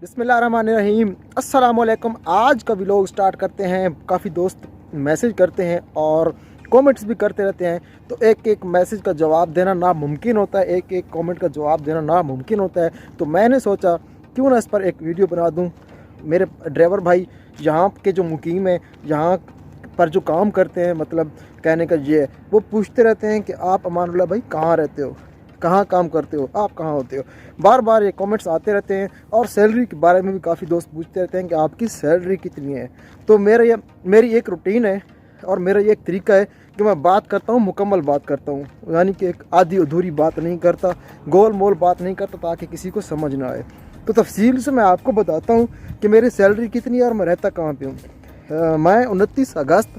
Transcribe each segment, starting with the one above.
बिस्मिल्लाहिर्रहमानिर्रहीम अस्सलामुअलैकुम। आज का व्लॉग स्टार्ट करते हैं। काफ़ी दोस्त मैसेज करते हैं और कमेंट्स भी करते रहते हैं, तो एक एक मैसेज का जवाब देना नामुमकिन होता है, एक एक कमेंट का जवाब देना नामुमकिन होता है। तो मैंने सोचा क्यों ना इस पर एक वीडियो बना दूं। मेरे ड्राइवर भाई यहाँ के जो मुकीम हैं, यहाँ पर जो काम करते हैं, मतलब कहने का ये है, वो पूछते रहते हैं कि आप अमानुल्लाह भाई कहाँ रहते हो, कहाँ काम करते हो, आप कहाँ होते हो। बार बार ये कमेंट्स आते रहते हैं और सैलरी के बारे में भी काफ़ी दोस्त पूछते रहते हैं कि आपकी सैलरी कितनी है। तो मेरी एक रूटीन है और मेरा ये एक तरीका है कि मैं बात करता हूँ, मुकम्मल बात करता हूँ, यानी कि एक आधी अधूरी बात नहीं करता, गोल मोल बात नहीं करता, ताकि किसी को समझ ना आए। तो तफसील से मैं आपको बताता हूँ कि मेरी सैलरी कितनी है और मैं रहता कहाँ पे हूँ। मैं 29 अगस्त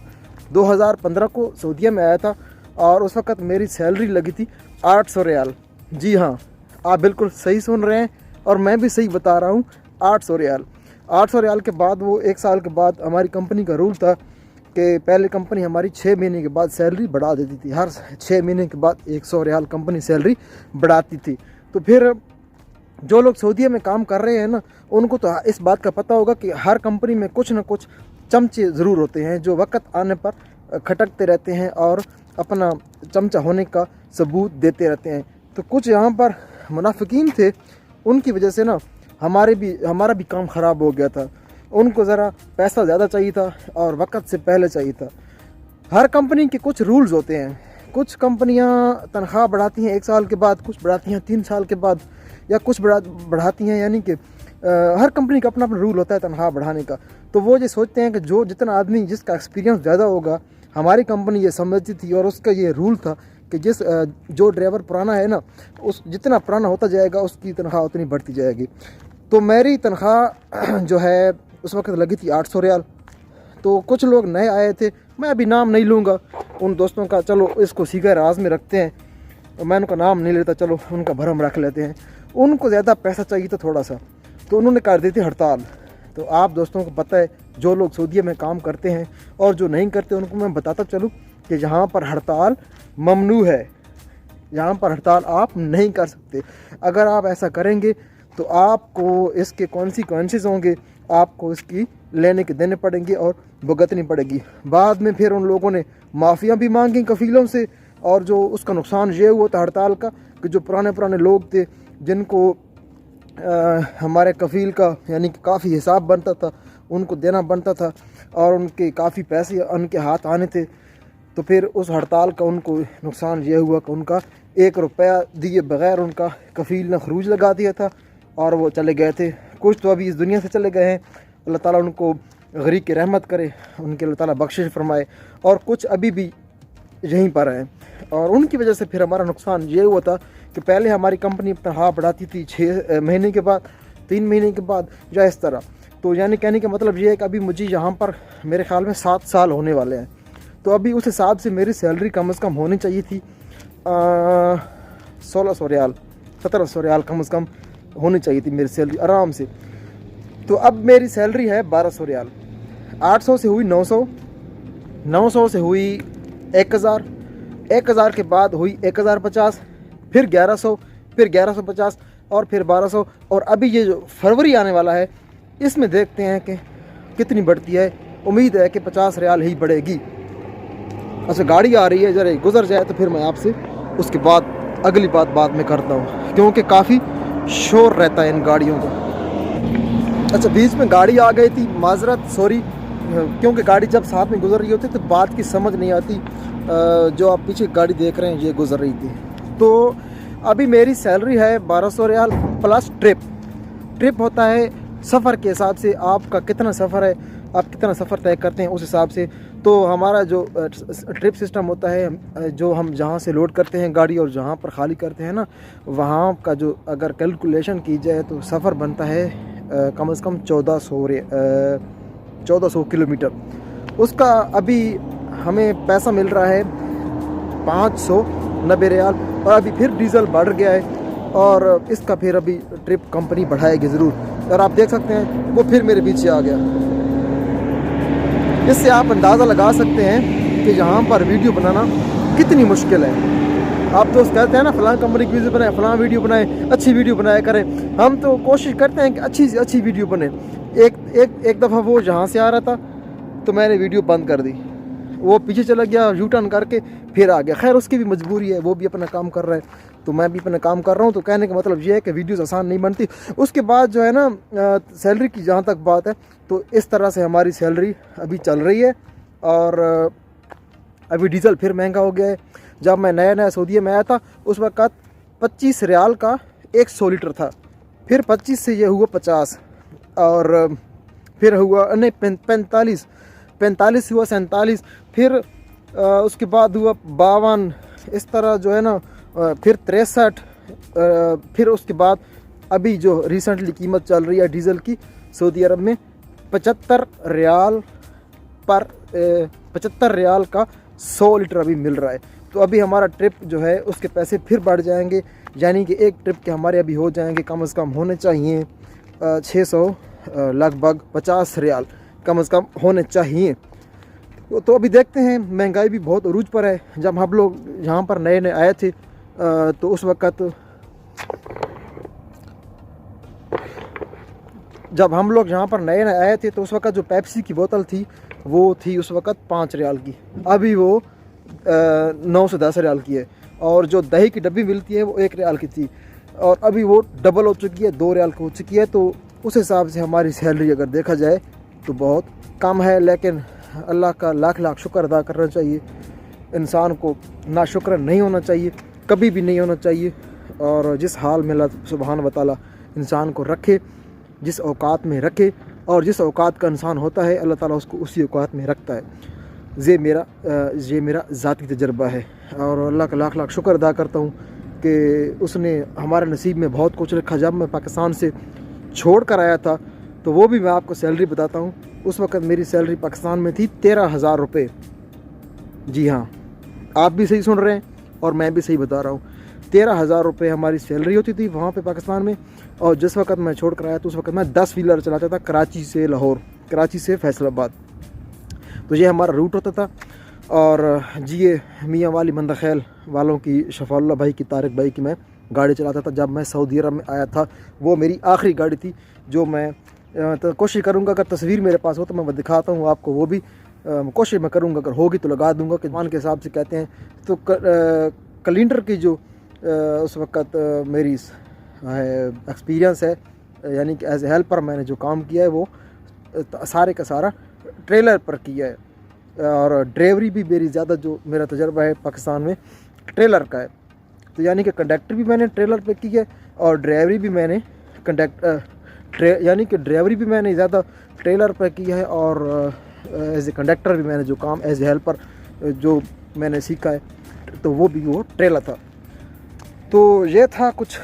2015 को सऊदीया में आया था और उस वक़्त मेरी सैलरी लगी थी 800 रियाल। जी हाँ, आप बिल्कुल सही सुन रहे हैं और मैं भी सही बता रहा हूँ, 800 रियाल। 800 रियाल के बाद वो एक साल के बाद हमारी कंपनी का रूल था कि पहले कंपनी हमारी 6 महीने के बाद सैलरी बढ़ा देती थी। हर 6 महीने के बाद 100 रियाल कंपनी सैलरी बढ़ाती थी। तो फिर जो लोग सऊदीया में काम कर रहे हैं ना, उनको तो इस बात का पता होगा कि हर कंपनी में कुछ ना कुछ चमचे ज़रूर होते हैं जो वक्त आने पर खटकते रहते हैं और अपना चमचा होने का सबूत देते रहते हैं। तो कुछ यहाँ पर मुनाफिकीन थे, उनकी वजह से ना हमारा भी काम ख़राब हो गया था। उनको ज़रा पैसा ज़्यादा चाहिए था और वक्त से पहले चाहिए था। हर कंपनी के कुछ रूल्स होते हैं। कुछ कंपनियाँ तनख्वाह बढ़ाती हैं 1 साल के बाद, कुछ बढ़ाती हैं 3 साल के बाद, या कुछ बढ़ाती हैं, यानी कि हर कंपनी का अपना अपना रूल होता है तनख्वाह बढ़ाने का। तो वो ये सोचते हैं कि जो जितना आदमी जिसका एक्सपीरियंस ज़्यादा होगा, हमारी कंपनी ये समझती थी और उसका ये रूल था कि जो ड्राइवर पुराना है ना, उस जितना पुराना होता जाएगा उसकी तनख्वाह उतनी बढ़ती जाएगी। तो मेरी तनख्वाह जो है उस वक्त लगी थी 800 रियाल। तो कुछ लोग नए आए थे, मैं अभी नाम नहीं लूँगा उन दोस्तों का, चलो इसको सीधे राज में रखते हैं, मैं उनका नाम नहीं लेता, चलो उनका भरम रख लेते हैं। उनको ज़्यादा पैसा चाहिए था थोड़ा सा, तो उन्होंने कर दी थी हड़ताल। तो आप दोस्तों को पता है, जो लोग सऊदीया में काम करते हैं और जो नहीं करते उनको मैं बताता चलूँ कि यहाँ पर हड़ताल ममनू है, यहाँ पर हड़ताल आप नहीं कर सकते। अगर आप ऐसा करेंगे तो आपको इसके कॉन्सिक्वेंसेस होंगे, आपको इसकी लेने के देने पड़ेंगे और भुगतनी पड़ेगी। बाद में फिर उन लोगों ने माफ़िया भी मांगी कफ़ीलों से, और जो उसका नुकसान ये हुआ था हड़ताल का कि जो पुराने लोग थे जिनको हमारे कफ़ील का यानी कि काफ़ी हिसाब बनता था, उनको देना बनता था और उनके काफ़ी पैसे उनके हाथ आने थे। तो फिर उस हड़ताल का उनको नुकसान ये हुआ कि उनका 1 रुपया दिए बग़ैर उनका कफ़ील ने खरूज लगा दिया था और वो चले गए थे। कुछ तो अभी इस दुनिया से चले गए हैं, अल्लाह ताला उनको गरीब की रहमत करे, उनके अल्लाह ताला बख्शिश फरमाए, और कुछ अभी भी यहीं पर हैं। और उनकी वजह से फिर हमारा नुकसान ये हुआ था कि पहले हमारी कंपनी तनख्वाह बढ़ाती थी 6 महीने के बाद, 3 महीने के बाद, या इस तरह। तो यानी कहने का मतलब ये है कि अभी मुझे यहाँ पर मेरे ख्याल में 7 साल होने वाले हैं। तो अभी उस हिसाब से मेरी सैलरी कम से कम होनी चाहिए थी 1600 रियाल, 1700 रियाल कम से कम होनी चाहिए थी मेरी सैलरी आराम से। तो अब मेरी सैलरी है 1200 रियाल। 800 से हुई 900, 900 से हुई 1000, 1000 के बाद हुई 1050, फिर 1100, फिर 1150 और फिर 1200। और अभी ये जो फरवरी आने वाला है, इसमें देखते हैं कि कितनी बढ़ती है। उम्मीद है कि 50 रियाल ही बढ़ेगी। अच्छा, गाड़ी आ रही है, ज़रा गुजर जाए तो फिर मैं आपसे उसके बाद अगली बात बाद में करता हूँ, क्योंकि काफ़ी शोर रहता है इन गाड़ियों का। अच्छा, बीच में गाड़ी आ गई थी, माजरत, सॉरी, क्योंकि गाड़ी जब साथ में गुजर रही होती तो बात की समझ नहीं आती। जो आप पीछे गाड़ी देख रहे हैं ये गुजर रही थी। तो अभी मेरी सैलरी है 1200 रियाल प्लस ट्रिप होता है सफ़र के हिसाब से। आपका कितना सफ़र है, आप कितना सफ़र तय करते हैं उस हिसाब से। तो हमारा जो ट्रिप सिस्टम होता है, जो हम जहाँ से लोड करते हैं गाड़ी और जहाँ पर खाली करते हैं ना, वहाँ का जो अगर कैलकुलेशन की जाए तो सफ़र बनता है कम से कम 1400 किलोमीटर। उसका अभी हमें पैसा मिल रहा है 590 रियाल, और अभी फिर डीज़ल बढ़ गया है और इसका फिर अभी ट्रिप कंपनी बढ़ाएगी ज़रूर। और आप देख सकते हैं वो फिर मेरे पीछे आ गया। इससे आप अंदाज़ा लगा सकते हैं कि यहाँ पर वीडियो बनाना कितनी मुश्किल है। آپ دوست کہتے ہیں نا فلاں کمپنی کی ویڈیو بنائیں، فلاں ویڈیو بنائیں، اچھی ویڈیو بنایا کریں. ہم تو کوشش کرتے ہیں کہ اچھی سے اچھی ویڈیو بنے. ایک دفعہ وہ جہاں سے آ رہا تھا تو میں نے ویڈیو بند کر دی. وہ پیچھے چلا گیا یو ٹرن کر کے پھر آ گیا. خیر اس کی بھی مجبوری ہے, وہ بھی اپنا کام کر رہا ہے تو میں بھی اپنا کام کر رہا ہوں. تو کہنے کا مطلب یہ ہے کہ ویڈیوز آسان نہیں بنتی. اس کے بعد جو ہے نا سیلری کی جہاں تک بات ہے تو اس طرح سے ہماری سیلری ابھی چل رہی ہے. اور ابھی ڈیزل پھر مہنگا ہو گیا ہے. جب میں نیا سعودیہ میں آیا تھا اس وقت 25 ریال کا 100 لیٹر تھا, پھر 25 سے یہ ہوا 50, اور پھر ہوا نہیں 45 ہوا 47, پھر اس کے بعد ہوا 52, اس طرح جو ہے نا پھر 63, پھر اس کے بعد ابھی جو ریسنٹلی قیمت چل رہی ہے ڈیزل کی سعودی عرب میں 75 ریال کا 100 لیٹر ابھی مل رہا ہے. تو ابھی ہمارا ٹرپ جو ہے اس کے پیسے پھر بڑھ جائیں گے, یعنی کہ ایک ٹرپ کے ہمارے ابھی ہو جائیں گے کم از کم ہونے چاہیے 600 لگ بھگ 50 ریال کم از کم ہونے چاہیے. تو ابھی دیکھتے ہیں, مہنگائی بھی بہت عروج پر ہے. جب ہم لوگ یہاں پر نئے آئے تھے تو اس وقت جو پیپسی کی بوتل تھی وہ تھی اس وقت 5 ریال کی, ابھی وہ 9 سے 10 ریال کی ہے. اور جو دہی کی ڈبی ملتی ہے وہ 1 ریال کی تھی, اور ابھی وہ ڈبل ہو چکی ہے, 2 ریال کی ہو چکی ہے. تو اس حساب سے ہماری سیلری اگر دیکھا جائے تو بہت کم ہے. لیکن اللہ کا لاکھ شکر ادا کرنا چاہیے. انسان کو ناشکر نہیں ہونا چاہیے, کبھی بھی نہیں ہونا چاہیے. اور جس حال میں اللہ سبحانہ و تعالیٰ انسان کو رکھے, جس اوقات میں رکھے, اور جس اوقات کا انسان ہوتا ہے اللہ تعالیٰ اس کو اسی اوقات میں رکھتا ہے. یہ میرا ذاتی تجربہ ہے, اور اللہ کا لاکھ شکر ادا کرتا ہوں کہ اس نے ہمارے نصیب میں بہت کچھ رکھا. جب میں پاکستان سے چھوڑ کر آیا تھا تو وہ بھی میں آپ کو سیلری بتاتا ہوں. اس وقت میری سیلری پاکستان میں تھی 13,000 روپے. جی ہاں, آپ بھی صحیح سن رہے ہیں اور میں بھی صحیح بتا رہا ہوں. 13,000 روپے ہماری سیلری ہوتی تھی وہاں پہ پاکستان میں. اور جس وقت میں چھوڑ کر آیا تو اس وقت میں 10 ویلر چلاتا تھا, کراچی سے لاہور, کراچی سے فیصل آباد. تو یہ ہمارا روٹ ہوتا تھا. اور یہ میاں والی مندخیل والوں کی شفاء اللہ بھائی کی, طارق بھائی کی میں گاڑی چلاتا تھا. جب میں سعودی عرب میں آیا تھا وہ میری آخری گاڑی تھی, جو میں کوشش کروں گا اگر تصویر میرے پاس ہو تو میں دکھاتا ہوں آپ کو. وہ بھی کوشش میں کروں گا, اگر ہوگی تو لگا دوں گا. کہ مان کے حساب سے کہتے ہیں تو کلینڈر کی جو اس وقت میری ایکسپیرینس ہے, یعنی کہ ایز اے ہیلپر میں نے جو کام کیا ہے وہ سارے کا سارا ٹریلر پر کیا ہے. اور ڈرائیوری بھی میری زیادہ جو میرا تجربہ ہے پاکستان میں ٹریلر کا ہے. تو یعنی کہ کنڈکٹر بھی میں نے ٹریلر پہ کی ہے, اور ڈرائیوری بھی میں نے ڈرائیوری بھی میں نے زیادہ ٹریلر پہ کیا ہے. اور ایز اے کنڈکٹر بھی میں نے جو کام ایز اے ہیلپر جو میں نے سیکھا ہے تو وہ ٹریلر تھا. تو یہ تھا کچھ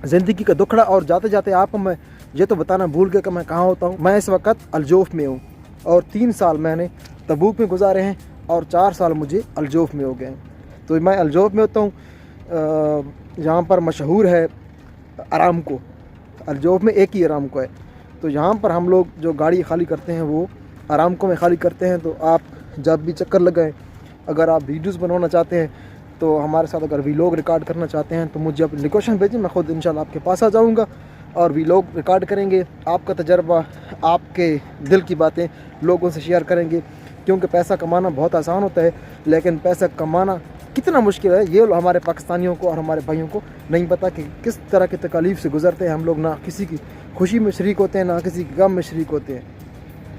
زندگی کا دکھڑا. اور جاتے جاتے آپ کو میں یہ تو بتانا بھول گیا کہ میں کہاں ہوتا ہوں. میں اس وقت الجوف میں ہوں, اور 3 سال میں نے تبوک میں گزارے ہیں, اور 4 سال مجھے الجوف میں ہو گئے ہیں. تو میں الجوف میں ہوتا ہوں, یہاں پر مشہور ہے ارامکو. الجوف میں ایک ہی ارامکو ہے. تو یہاں پر ہم لوگ جو گاڑی خالی کرتے ہیں وہ ارامکو میں خالی کرتے ہیں. تو آپ جب بھی چکر لگائیں, اگر آپ ویڈیوز بنانا چاہتے ہیں تو ہمارے ساتھ اگر ویلوگ ریکارڈ کرنا چاہتے ہیں تو مجھے اپنی لوکیشن بھیجیں, میں خود انشاءاللہ آپ کے پاس آ جاؤں گا اور ویلوگ ریکارڈ کریں گے. آپ کا تجربہ, آپ کے دل کی باتیں لوگوں سے شیئر کریں گے. کیونکہ پیسہ کمانا بہت آسان ہوتا ہے, لیکن پیسہ کمانا کتنا مشکل ہے یہ ہمارے پاکستانیوں کو اور ہمارے بھائیوں کو نہیں پتہ کہ کس طرح کی تکالیف سے گزرتے ہیں ہم لوگ. نہ کسی کی خوشی میں شریک ہوتے ہیں, نہ کسی کی غم میں شریک ہوتے ہیں.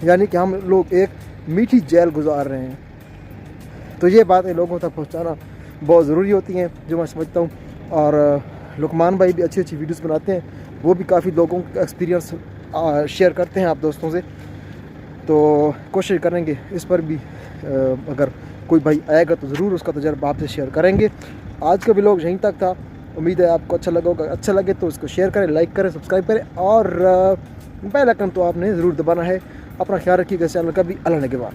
یعنی کہ ہم لوگ ایک میٹھی جیل گزار رہے ہیں. تو یہ باتیں لوگوں تک پہنچانا بہت ضروری ہوتی ہیں جو میں سمجھتا ہوں. اور لقمان بھائی بھی اچھی ویڈیوز بناتے ہیں, وہ بھی کافی لوگوں کا ایکسپیرینس شیئر کرتے ہیں آپ دوستوں سے. تو کوشش کریں گے اس پر بھی, اگر کوئی بھائی آئے گا تو ضرور اس کا تجربہ آپ سے شیئر کریں گے. آج کا ویلوگ یہیں تک تھا, امید ہے آپ کو اچھا لگا ہوگا. اچھا لگے تو اس کو شیئر کریں, لائک کریں, سبسکرائب کریں, اور بیل آئیکن تو آپ نے ضرور دبانا ہے. اپنا خیال رکھیے گا. چینل کا بھی اللہ نگہبان.